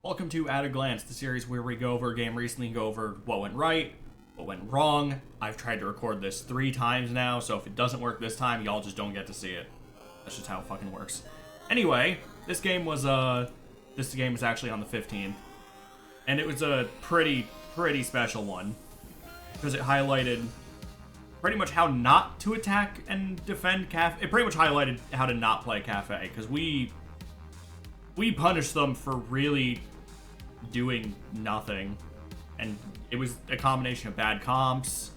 Welcome to At a Glance, the series where we go over a game recently and go over what went right, what went wrong. I've tried to record this 3 times now, so if it doesn't work this time, y'all just don't get to see it. That's just how it fucking works. Anyway, this game was actually on the 15th. And it was a pretty special one. Because it highlighted pretty much how not to attack and defend Cafe. It pretty much highlighted how to not play Cafe, because we punished them for really doing nothing, and it was a combination of bad comps,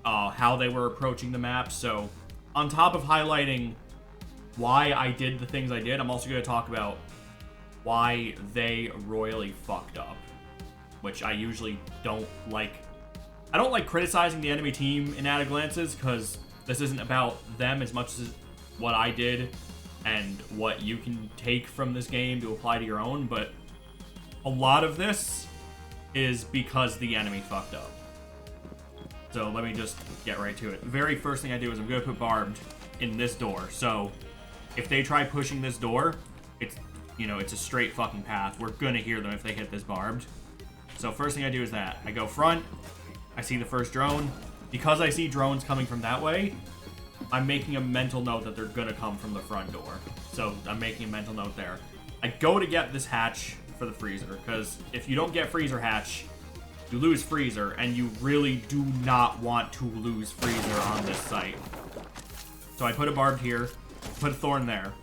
how they were approaching the map. So on top of highlighting why I did the things I did, I'm also going to talk about why they royally fucked up, which I usually don't like. I don't like criticizing the enemy team in At a Glances, because this isn't about them as much as what I did and what you can take from this game to apply to your own, but a lot of this is because the enemy fucked up. So let me just get right to it. The very first thing I do is I'm going to put barbed in this door. So if they try pushing this door, it's a straight fucking path. We're going to hear them if they hit this barbed. So first thing I do is that. I go front. I see the first drone. Because I see drones coming from that way, I'm making a mental note that they're going to come from the front door. So I'm making a mental note there. I go to get this hatch for the freezer, because if you don't get freezer hatch, you lose freezer, and you really do not want to lose freezer on this site. So I put a barbed here, put a thorn there.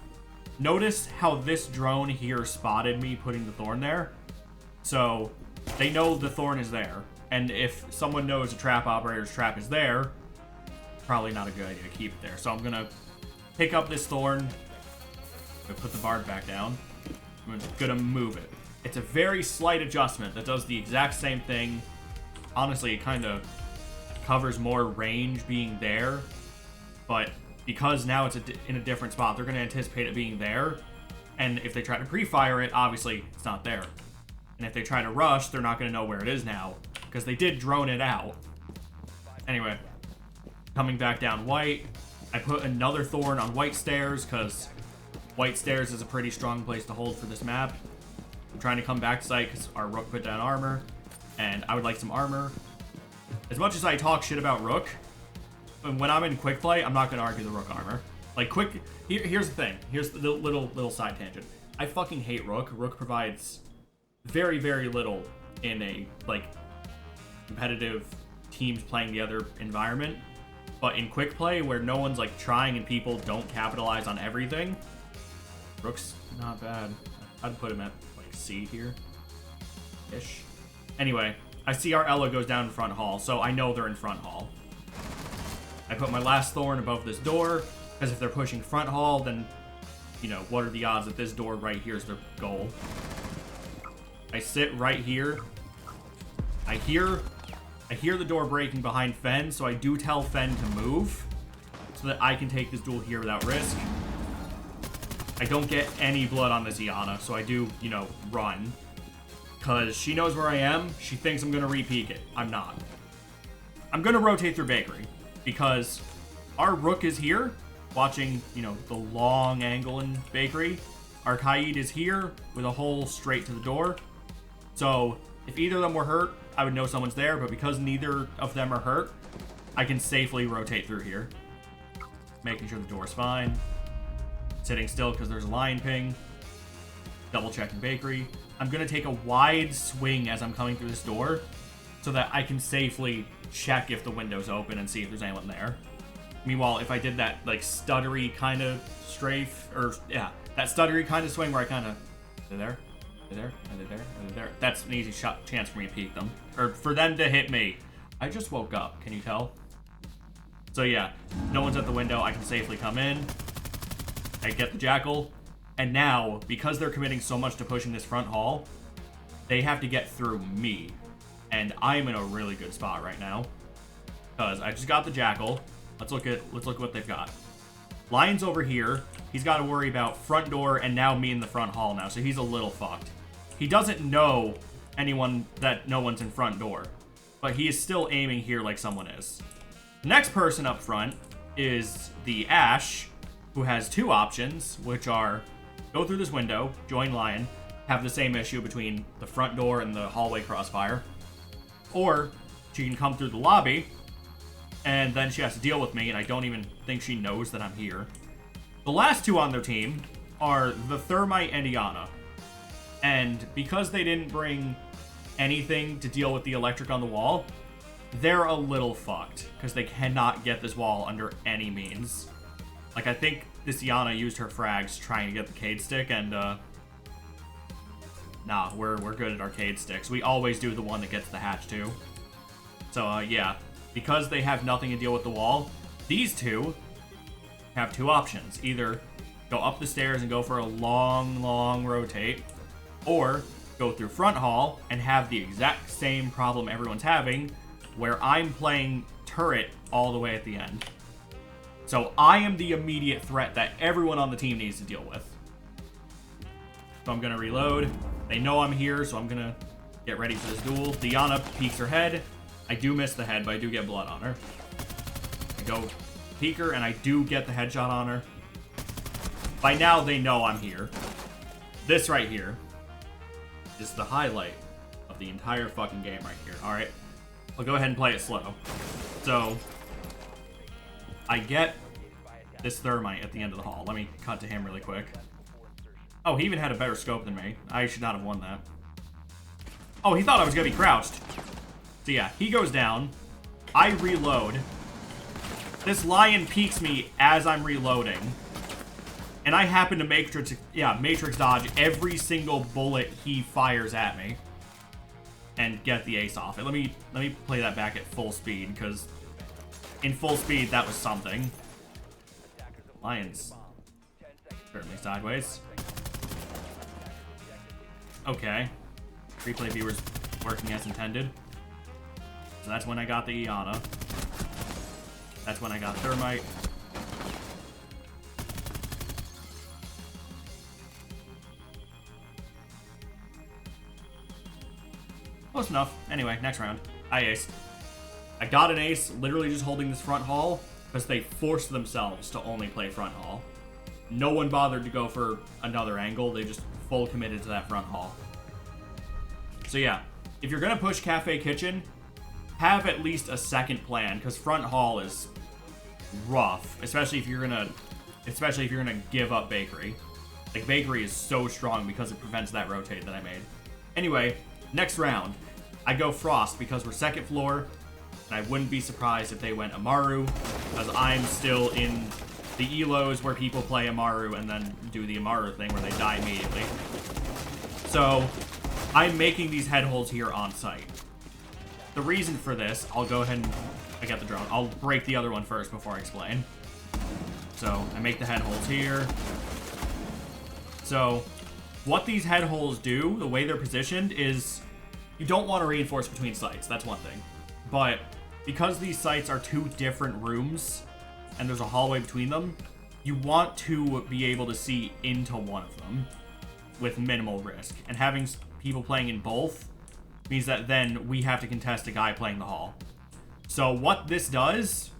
Notice how this drone here spotted me putting the thorn there. So they know the thorn is there. And if someone knows a trap operator's trap is there, probably not a good idea to keep it there. So I'm gonna pick up this thorn, put the barb back down. I'm gonna move it. It's a very slight adjustment that does the exact same thing. Honestly, it kind of covers more range being there, but because now it's in a different spot, they're gonna anticipate it being there. And if they try to pre-fire it, obviously it's not there. And if they try to rush, they're not gonna know where it is now, because they did drone it out. Anyway, coming back down white, I put another thorn on white stairs, because white stairs is a pretty strong place to hold for this map. I'm trying to come back to site because our Rook put down armor, and I would like some armor. As much as I talk shit about Rook, when I'm in quick play, I'm not going to argue the Rook armor. Like, here's the thing. Here's the little side tangent. I fucking hate Rook. Rook provides very little in a, like, competitive teams playing together environment. But in quick play, where no one's, like, trying and people don't capitalize on everything, Rook's not bad. I'd put him at, like, C here. Ish. Anyway, I see our Ella goes down in front hall, so I know they're in front hall. I put my last thorn above this door, because if they're pushing front hall, then, what are the odds that this door right here is their goal? I sit right here. I hear the door breaking behind Fen, so I do tell Fen to move, so that I can take this duel here without risk. I don't get any blood on this Iana, so I do, run. Because she knows where I am. She thinks I'm going to re-peek it. I'm not. I'm going to rotate through Bakery, because our Rook is here, watching, the long angle in Bakery. Our Kaid is here, with a hole straight to the door. So, if either of them were hurt, I would know someone's there, but because neither of them are hurt, I can safely rotate through here. Making sure the door's fine. Sitting still because there's a line ping. Double checking Bakery. I'm going to take a wide swing as I'm coming through this door so that I can safely check if the window's open and see if there's anyone there. Meanwhile, if I did that, like, stuttery kind of strafe, or, yeah, that stuttery kind of swing where I kind of, they're there, they're there, are they there, are they there? That's an easy chance for me to peek them. Or for them to hit me. I just woke up, can you tell? So yeah, no one's at the window, I can safely come in. I get the Jackal, and now, because they're committing so much to pushing this front hall, they have to get through me. And I'm in a really good spot right now, because I just got the Jackal. Let's look at what they've got. Lion's over here. He's got to worry about front door and now me in the front hall now, so he's a little fucked. He doesn't know that no one's in front door, but he is still aiming here like someone is. The next person up front is the Ash, who has 2 options, which are go through this window, join Lion, have the same issue between the front door and the hallway crossfire. Or she can come through the lobby, and then she has to deal with me, and I don't even think she knows that I'm here. The last two on their team are the Thermite and Iana. And because they didn't bring anything to deal with the electric on the wall, they're a little fucked, because they cannot get this wall under any means. Like, I think this Iana used her frags trying to get the Cade Stick, and, nah, we're good at arcade sticks. We always do the one that gets the hatch, too. So, yeah. Because they have nothing to deal with the wall, these two have two options. Either go up the stairs and go for a long rotate, or go through front hall and have the exact same problem everyone's having, where I'm playing turret all the way at the end. So I am the immediate threat that everyone on the team needs to deal with. So I'm gonna reload. They know I'm here, so I'm gonna get ready for this duel. Diana peeks her head. I do miss the head, but I do get blood on her. I go peek her, and I do get the headshot on her. By now, they know I'm here. This right here is the highlight of the entire fucking game right here. Alright, I'll go ahead and play it slow. So, I get this Thermite at the end of the hall. Let me cut to him really quick. Oh, he even had a better scope than me. I should not have won that. Oh, he thought I was gonna be crouched. So yeah, he goes down. I reload. This lion peeks me as I'm reloading. And I happen to matrix dodge every single bullet he fires at me. And get the ace off it. Let me play that back at full speed, because in full speed, that was something. Lion's certainly sideways. Okay. Replay viewers working as intended. So that's when I got the Iana. That's when I got Thermite. Close enough. Anyway, next round. I aced. I got an ace literally just holding this front hall because they forced themselves to only play front hall. No one bothered to go for another angle. They just full committed to that front hall. So yeah, if you're going to push Cafe Kitchen, have at least a second plan, because front hall is rough, especially if you're gonna give up bakery. Like, bakery is so strong because it prevents that rotate that I made. Anyway, next round, I go Frost because we're second floor, and I wouldn't be surprised if they went Amaru, because I'm still in the elos where people play Amaru and then do the Amaru thing where they die immediately. So, I'm making these head holes here on site. The reason for this, I'll go ahead and I got the drone. I'll break the other one first before I explain. So, I make the head holes here. So, what these head holes do, the way they're positioned, is you don't want to reinforce between sites. That's one thing. But because these sites are two different rooms and there's a hallway between them, you want to be able to see into one of them with minimal risk. And having people playing in both means that then we have to contest a guy playing the hall. So what this does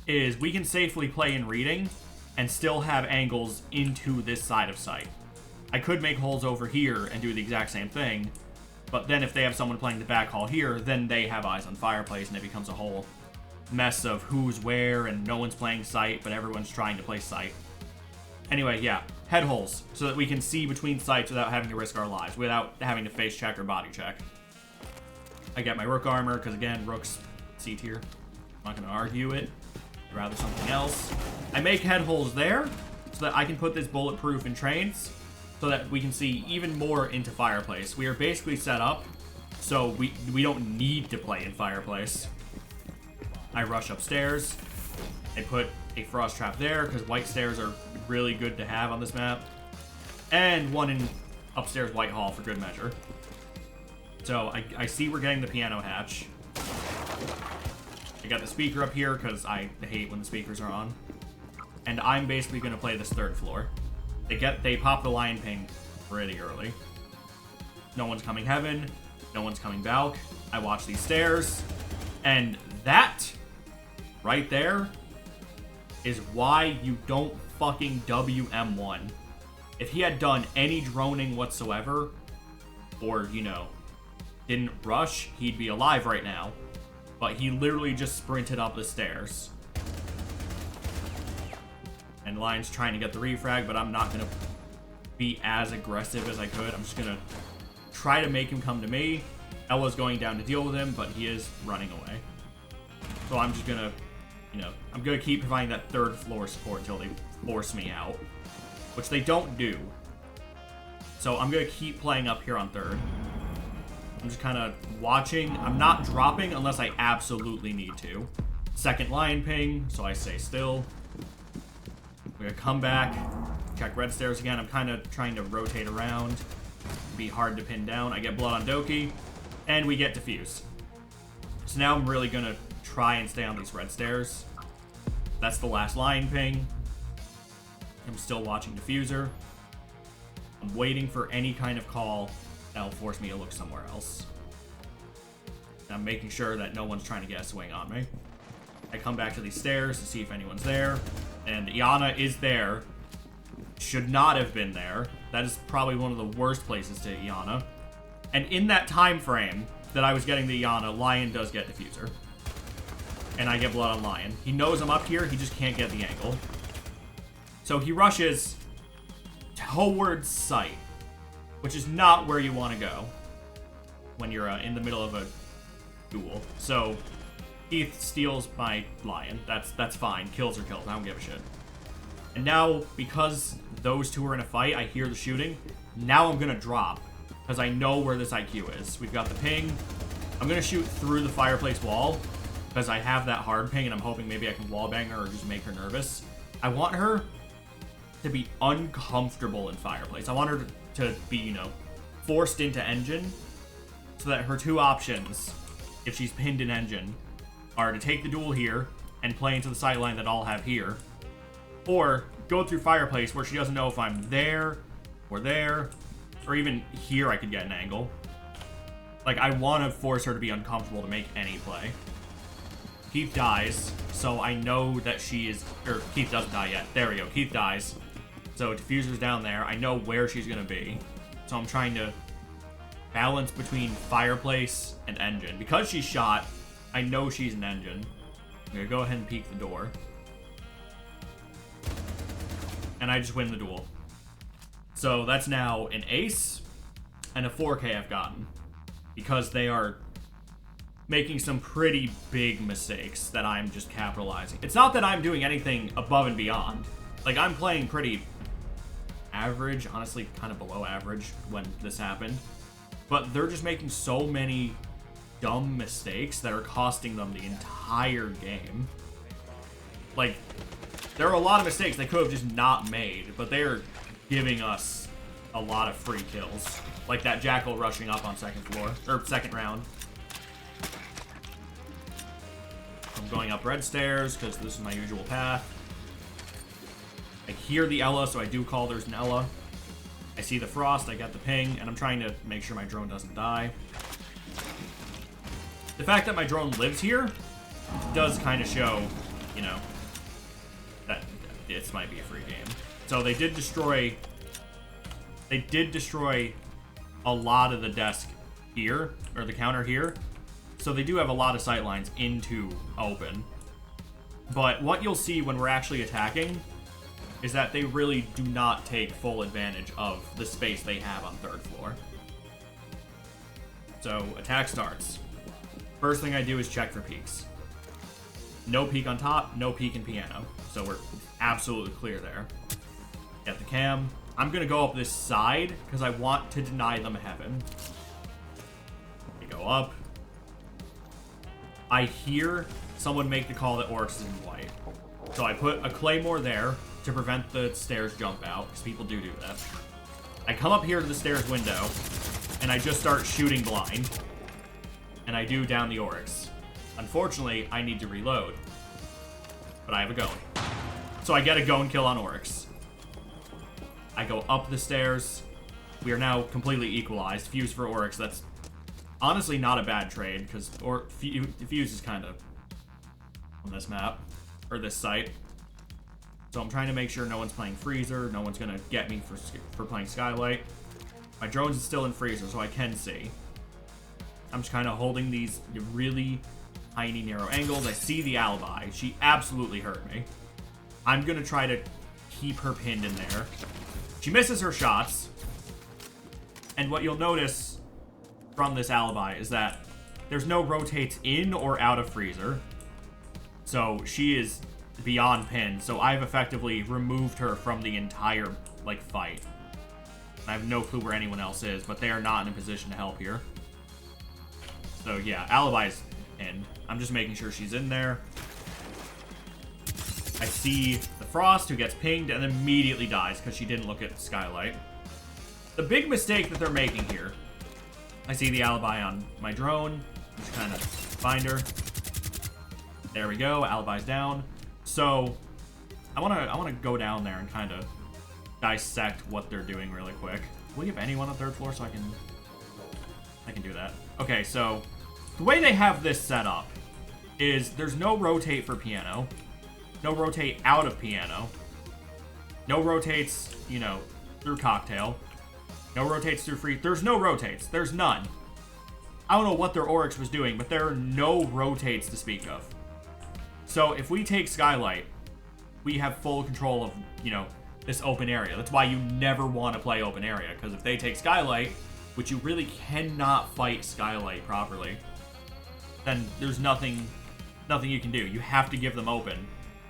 is we can safely play in reading and still have angles into this side of sight. I could make holes over here and do the exact same thing, but then if they have someone playing the back hall here, then they have eyes on fireplace and it becomes a whole mess of who's where and no one's playing sight, but everyone's trying to play sight. Anyway, yeah, head holes, so that we can see between sites without having to risk our lives, without having to face check or body check. I get my Rook armor, because again, Rook's C tier. I'm not going to argue it. I'd rather something else. I make head holes there, so that I can put this bulletproof in trains, so that we can see even more into fireplace. We are basically set up, so we don't need to play in fireplace. I rush upstairs. I put a frost trap there, because white stairs are really good to have on this map. And one in upstairs White Hall for good measure. So I see we're getting the piano hatch. I got the speaker up here because I hate when the speakers are on. And I'm basically going to play this third floor. They pop the lion ping pretty early. No one's coming heaven. No one's coming balk. I watch these stairs. And that right there is why you don't fucking WM1. If he had done any droning whatsoever, or, you know, didn't rush, he'd be alive right now. But he literally just sprinted up the stairs. And Lion's trying to get the refrag, but I'm not going to be as aggressive as I could. I'm just going to try to make him come to me. Ella's going down to deal with him, but he is running away. So I'm just going to, you know, I'm going to keep providing that third floor support until they force me out. Which they don't do. So I'm going to keep playing up here on third. I'm just kind of watching. I'm not dropping unless I absolutely need to. Second Lion ping, so I stay still. We're going to come back, check red stairs again. I'm kind of trying to rotate around. Be hard to pin down. I get blood on Doki, and we get defuse. So now I'm really going to try and stay on these red stairs. That's the last Lion ping. I'm still watching diffuser. I'm waiting for any kind of call that'll force me to look somewhere else. I'm making sure that no one's trying to get a swing on me. I come back to these stairs to see if anyone's there. And Iana is there. Should not have been there. That is probably one of the worst places to Iana. And in that time frame that I was getting the Iana, Lion does get diffuser. And I get blood on Lion. He knows I'm up here, he just can't get the angle. So he rushes towards site, which is not where you want to go when you're in the middle of a duel. So Keith steals my Lion. That's fine. Kills are kills. I don't give a shit. And now, because those two are in a fight, I hear the shooting. Now I'm going to drop, because I know where this IQ is. We've got the ping. I'm going to shoot through the fireplace wall, because I have that hard ping, and I'm hoping maybe I can wallbang her or just make her nervous. I want her to be uncomfortable in fireplace. I want her to be, you know, forced into engine, so that her two options, if she's pinned in engine, are to take the duel here and play into the sideline that I'll have here, or go through fireplace where she doesn't know if I'm there, or even here I could get an angle. Like, I want to force her to be uncomfortable to make any play. Keith dies, so I know that she is, or Keith doesn't die yet. There we go, Keith dies. So diffuser's down there. I know where she's gonna be. So I'm trying to balance between fireplace and engine. Because she's shot, I know she's an engine. I'm gonna go ahead and peek the door. And I just win the duel. So that's now an ace and a 4K I've gotten. Because they are making some pretty big mistakes that I'm just capitalizing. It's not that I'm doing anything above and beyond. Like, I'm playing pretty average, honestly kind of below average when this happened. But they're just making so many dumb mistakes that are costing them the entire game. Like, there are a lot of mistakes they could have just not made, but they're giving us a lot of free kills. Like that Jackal rushing up on second floor, or second round. I'm going up red stairs, because this is my usual path. I hear the Ella, so I do call there's an Ella. I see the Frost, I got the ping, and I'm trying to make sure my drone doesn't die. The fact that my drone lives here does kind of show, you know, that this might be a free game. So they did destroy a lot of the desk here, or the counter here. So they do have a lot of sight lines into open. But what you'll see when we're actually attacking is that they really do not take full advantage of the space they have on third floor. So attack starts. First thing I do is check for peaks. No peak on top, no peak in piano. So we're absolutely clear there. Get the cam. I'm going to go up this side because I want to deny them heaven. We go up. I hear someone make the call that Oryx is in white. So I put a claymore there to prevent the stairs jump out, because people do that. I come up here to the stairs window, and I just start shooting blind. And I do down the Oryx. Unfortunately, I need to reload. But I have a Gone. So I get a Gone kill on Oryx. I go up the stairs. We are now completely equalized. Fuse for Oryx, that's honestly not a bad trade, because Fuse is kind of on this map, or this site. So I'm trying to make sure no one's playing Freezer, no one's going to get me for playing Skylight. My drone's still in freezer, so I can see. I'm just kind of holding these really tiny, narrow angles. I see the alibi. She absolutely hurt me. I'm going to try to keep her pinned in there. She misses her shots. And what you'll notice from this alibi is that there's no rotates in or out of freezer. So she is beyond pinned. So I've effectively removed her from the entire, like, fight. I have no clue where anyone else is, but they are not in a position to help here. So yeah, alibi's pinned. I'm just making sure she's in there. I see the Frost, who gets pinged and immediately dies because she didn't look at the skylight. The big mistake that they're making here, I see the alibi on my drone. Just kind of find her. There we go. Alibi's down. So I wanna go down there and kind of dissect what they're doing really quick. Will you have anyone on the 3rd floor so I can do that? Okay, so the way they have this set up is there's no rotate for piano, no rotate out of piano, no rotates, you know, through cocktail, no rotates through free. There's no rotates. There's none. I don't know what their Oryx was doing, but there are no rotates to speak of. So if we take Skylight, we have full control of, you know, this open area. That's why you never want to play open area, because if they take Skylight, which you really cannot fight Skylight properly, then there's nothing you can do. You have to give them open.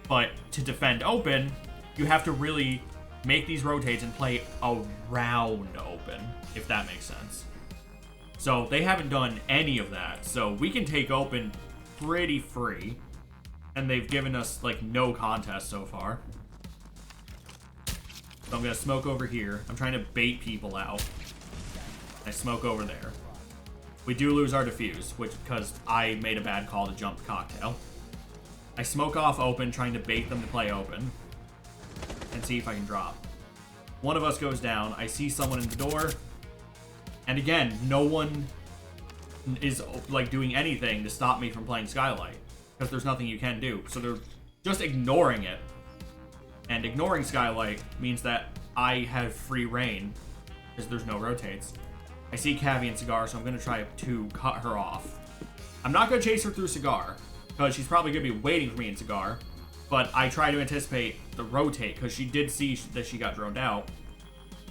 But to defend open, you have to really make these rotates and play around open, if that makes sense. So they haven't done any of that. So we can take open pretty free. And they've given us, like, no contest so far. So I'm going to smoke over here. I'm trying to bait people out. I smoke over there. We do lose our defuse, which because I made a bad call to jump the cocktail. I smoke off open, trying to bait them to play open. And see if I can drop. One of us goes down. I see someone in the door. And again, no one is, like, doing anything to stop me from playing Skylight. Because there's nothing you can do. So they're just ignoring it. And ignoring Skylight means that I have free reign. Because there's no rotates. I see Cavi and Cigar, so I'm going to try to cut her off. I'm not going to chase her through Cigar. Because she's probably going to be waiting for me in Cigar. But I try to anticipate the rotate. Because she did see that she got droned out.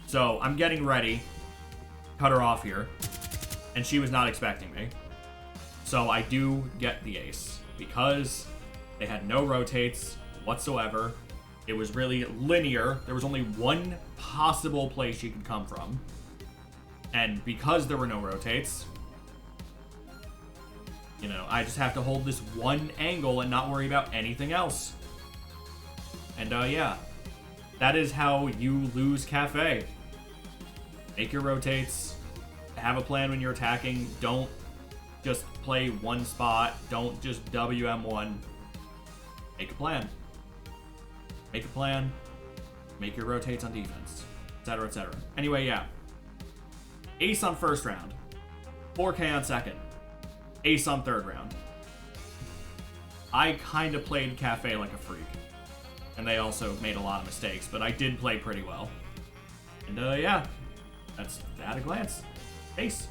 So I'm getting ready. Cut her off here. And she was not expecting me. So I do get the ace. Because they had no rotates whatsoever. It was really linear. There was only one possible place she could come from. And because there were no rotates, you know, I just have to hold this one angle and not worry about anything else. And yeah, that is how you lose Cafe. Make your rotates. Have a plan when you're attacking. Don't just play one spot. Don't just WM1. Make a plan. Make a plan. Make your rotates on defense. Etc, etc. Anyway, yeah. Ace on 1st round. 4K on 2nd. Ace on 3rd round. I kind of played Cafe like a freak. And they also made a lot of mistakes, but I did play pretty well. And yeah. That's at a glance. Ace.